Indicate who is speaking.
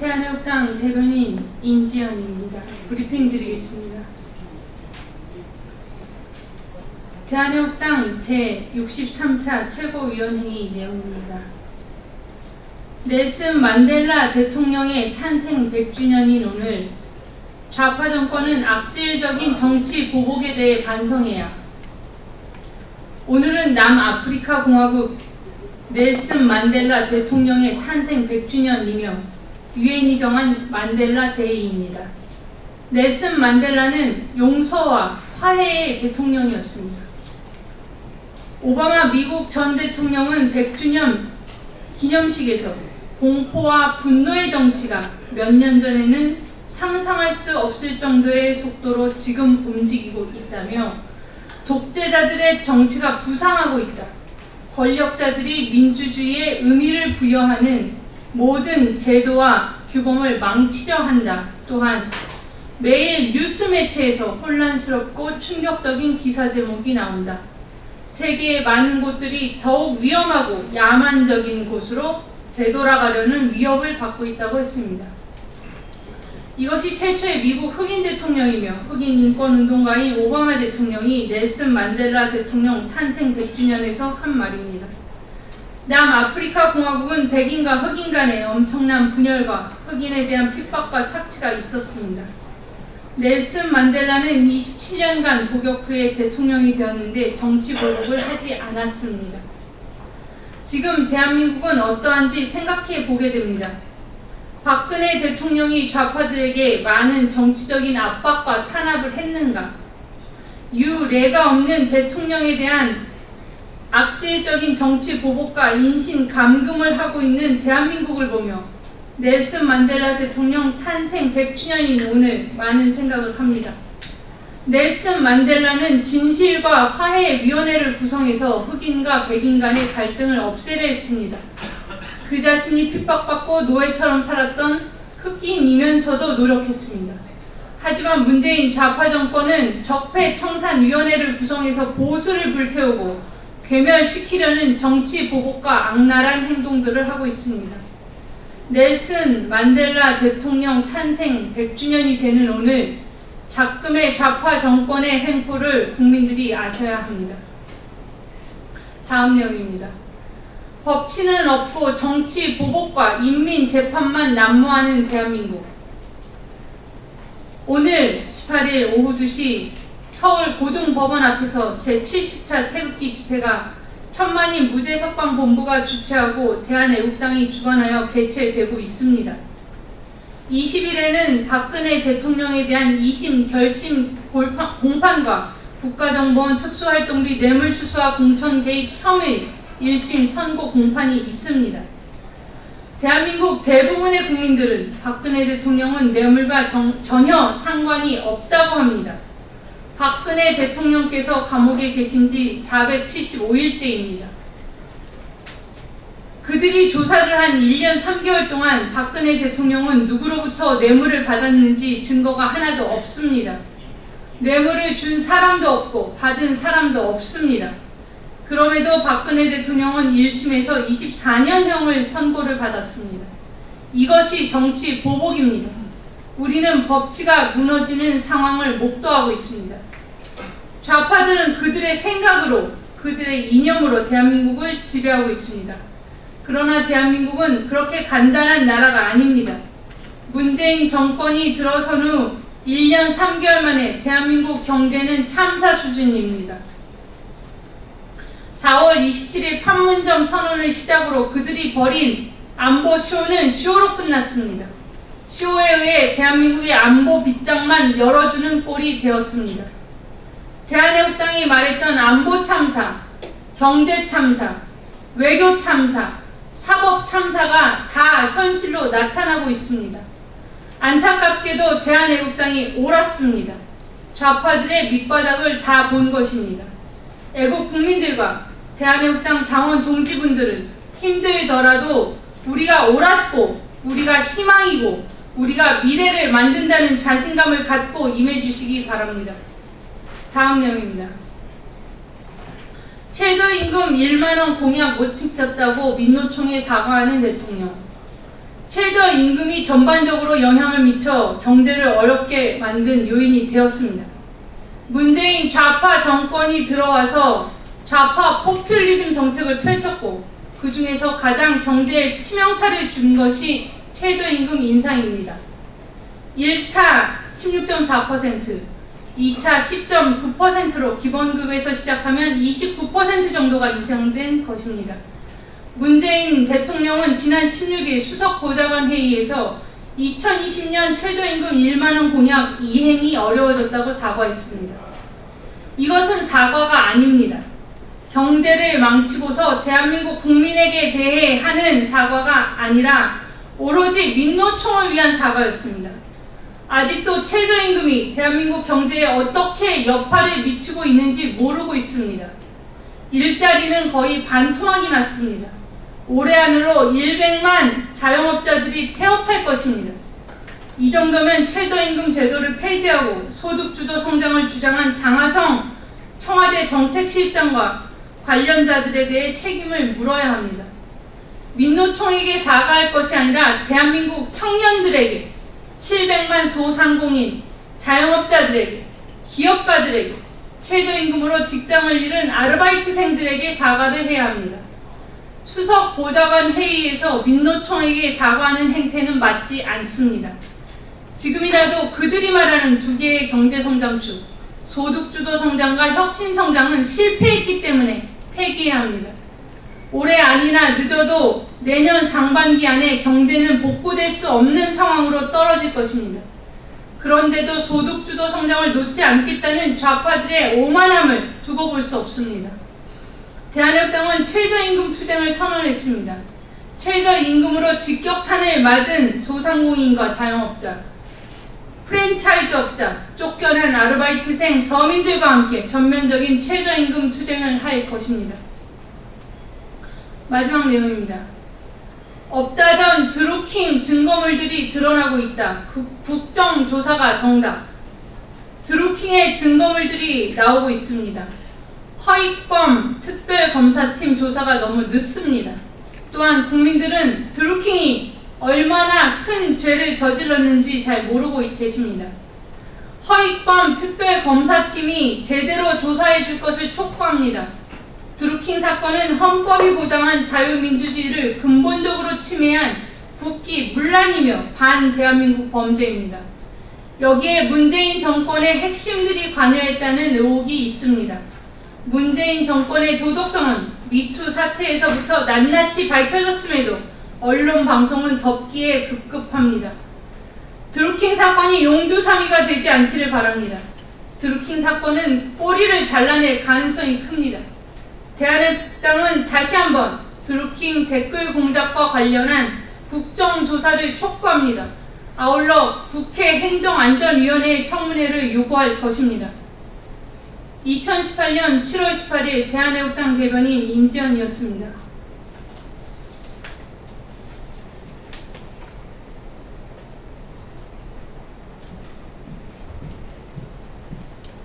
Speaker 1: 대한애국당 대변인 임지연입니다. 브리핑 드리겠습니다. 대한애국당 제63차 최고위원회의 내용입니다. 넬슨 만델라 대통령의 탄생 100주년인 오늘 좌파 정권은 악질적인 정치 보복에 대해 반성해야 오늘은 남아프리카 공화국 넬슨 만델라 대통령의 탄생 100주년이며 유엔이 정한 만델라 데이입니다. 넬슨 만델라는 용서와 화해의 대통령이었습니다. 오바마 미국 전 대통령은 100주년 기념식에서 공포와 분노의 정치가 몇 년 전에는 상상할 수 없을 정도의 속도로 지금 움직이고 있다며 독재자들의 정치가 부상하고 있다. 권력자들이 민주주의에 의미를 부여하는 모든 제도와 규범을 망치려 한다. 또한 매일 뉴스 매체에서 혼란스럽고 충격적인 기사 제목이 나온다. 세계의 많은 곳들이 더욱 위험하고 야만적인 곳으로 되돌아가려는 위협을 받고 있다고 했습니다. 이것이 최초의 미국 흑인 대통령이며 흑인 인권운동가인 오바마 대통령이 넬슨 만델라 대통령 탄생 100주년에서 한 말입니다. 남아프리카 공화국은 백인과 흑인 간의 엄청난 분열과 흑인에 대한 핍박과 착취가 있었습니다. 넬슨 만델라는 27년간 복역 후에 대통령이 되었는데 정치 보복을 하지 않았습니다. 지금 대한민국은 어떠한지 생각해 보게 됩니다. 박근혜 대통령이 좌파들에게 많은 정치적인 압박과 탄압을 했는가? 유례가 없는 대통령에 대한 악질적인 정치 보복과 인신 감금을 하고 있는 대한민국을 보며 넬슨 만델라 대통령 탄생 100주년인 오늘 많은 생각을 합니다. 넬슨 만델라는 진실과 화해위원회를 구성해서 흑인과 백인 간의 갈등을 없애려 했습니다. 그 자신이 핍박받고 노예처럼 살았던 흑인이면서도 노력했습니다. 하지만 문재인 좌파 정권은 적폐청산위원회를 구성해서 보수를 불태우고 괴멸시키려는 정치 보복과 악랄한 행동들을 하고 있습니다. 넬슨 만델라 대통령 탄생 100주년이 되는 오늘 작금의 좌파 정권의 횡포를 국민들이 아셔야 합니다. 다음 내용입니다. 법치는 없고 정치 보복과 인민 재판만 난무하는 대한민국. 오늘 18일 오후 2시 서울 고등법원 앞에서 제70차 태극기 집회가 천만인 무죄석방본부가 주최하고 대한애국당이 주관하여 개최되고 있습니다. 20일에는 박근혜 대통령에 대한 2심 결심 공판과 국가정보원 특수활동 및 뇌물수수와 공천 개입 혐의 1심 선고 공판이 있습니다. 대한민국 대부분의 국민들은 박근혜 대통령은 뇌물과 전혀 상관이 없다고 합니다. 박근혜 대통령께서 감옥에 계신 지 475일째입니다. 그들이 조사를 한 1년 3개월 동안 박근혜 대통령은 누구로부터 뇌물을 받았는지 증거가 하나도 없습니다. 뇌물을 준 사람도 없고 받은 사람도 없습니다. 그럼에도 박근혜 대통령은 1심에서 24년형을 선고를 받았습니다. 이것이 정치 보복입니다. 우리는 법치가 무너지는 상황을 목도하고 있습니다. 좌파들은 그들의 생각으로, 그들의 이념으로 대한민국을 지배하고 있습니다. 그러나 대한민국은 그렇게 간단한 나라가 아닙니다. 문재인 정권이 들어선 후 1년 3개월 만에 대한민국 경제는 참사 수준입니다. 4월 27일 판문점 선언을 시작으로 그들이 벌인 안보 쇼는 쇼로 끝났습니다. 쇼에 의해 대한민국의 안보 빗장만 열어주는 꼴이 되었습니다. 대한애국당이 말했던 안보 참사, 경제 참사, 외교 참사, 사법 참사가 다 현실로 나타나고 있습니다. 안타깝게도 대한애국당이 옳았습니다. 좌파들의 밑바닥을 다 본 것입니다. 애국 국민들과 대한애국당 당원 동지분들은 힘들더라도 우리가 옳았고 우리가 희망이고 우리가 미래를 만든다는 자신감을 갖고 임해주시기 바랍니다. 다음 내용입니다. 최저임금 1만원 공약 못 지켰다고 민노총에 사과하는 대통령. 최저임금이 전반적으로 영향을 미쳐 경제를 어렵게 만든 요인이 되었습니다. 문재인 좌파 정권이 들어와서 좌파 포퓰리즘 정책을 펼쳤고 그 중에서 가장 경제에 치명타를 준 것이 최저임금 인상입니다. 1차 16.4%, 2차 10.9%로 기본급에서 시작하면 29% 정도가 인상된 것입니다. 문재인 대통령은 지난 16일 수석보좌관 회의에서 2020년 최저임금 1만원 공약 이행이 어려워졌다고 사과했습니다. 이것은 사과가 아닙니다. 경제를 망치고서 대한민국 국민에게 대해 하는 사과가 아니라 오로지 민노총을 위한 사과였습니다. 아직도 최저임금이 대한민국 경제에 어떻게 여파를 미치고 있는지 모르고 있습니다. 일자리는 거의 반토막이 났습니다. 올해 안으로 100만 자영업자들이 폐업할 것입니다. 이 정도면 최저임금 제도를 폐지하고 소득주도 성장을 주장한 장하성 청와대 정책실장과 관련자들에 대해 책임을 물어야 합니다. 민노총에게 사과할 것이 아니라 대한민국 청년들에게, 700만 소상공인, 자영업자들에게, 기업가들에게, 최저임금으로 직장을 잃은 아르바이트생들에게 사과를 해야 합니다. 수석 보좌관 회의에서 민노총에게 사과하는 행태는 맞지 않습니다. 지금이라도 그들이 말하는 두 개의 경제성장축, 소득주도 성장과 혁신성장은 실패했기 때문에 폐기해야 합니다. 올해 아니나 늦어도 내년 상반기 안에 경제는 복구될 수 없는 상황으로 떨어질 것입니다. 그런데도 소득주도 성장을 놓지 않겠다는 좌파들의 오만함을 두고 볼 수 없습니다. 대한협당은 최저임금 투쟁을 선언했습니다. 최저임금으로 직격탄을 맞은 소상공인과 자영업자, 프랜차이즈업자, 쫓겨난 아르바이트생, 서민들과 함께 전면적인 최저임금 투쟁을 할 것입니다. 마지막 내용입니다. 없다던 드루킹 증거물들이 드러나고 있다. 국정조사가 정답. 드루킹의 증거물들이 나오고 있습니다. 허익범 특별검사팀 조사가 너무 늦습니다. 또한 국민들은 드루킹이 얼마나 큰 죄를 저질렀는지 잘 모르고 계십니다. 허익범 특별검사팀이 제대로 조사해 줄 것을 촉구합니다. 드루킹 사건은 헌법이 보장한 자유민주주의를 근본적으로 침해한 국기 문란이며 반대한민국 범죄입니다. 여기에 문재인 정권의 핵심들이 관여했다는 의혹이 있습니다. 문재인 정권의 도덕성은 미투 사태에서부터 낱낱이 밝혀졌음에도 언론 방송은 덮기에 급급합니다. 드루킹 사건이 용두사미가 되지 않기를 바랍니다. 드루킹 사건은 꼬리를 잘라낼 가능성이 큽니다. 대한협당은 다시 한번 드루킹 댓글 공작과 관련한 국정조사를 촉구합니다. 아울러 국회 행정안전위원회 청문회를 요구할 것입니다. 2018년 7월 18일 대한애국당 대변인 임지연이었습니다.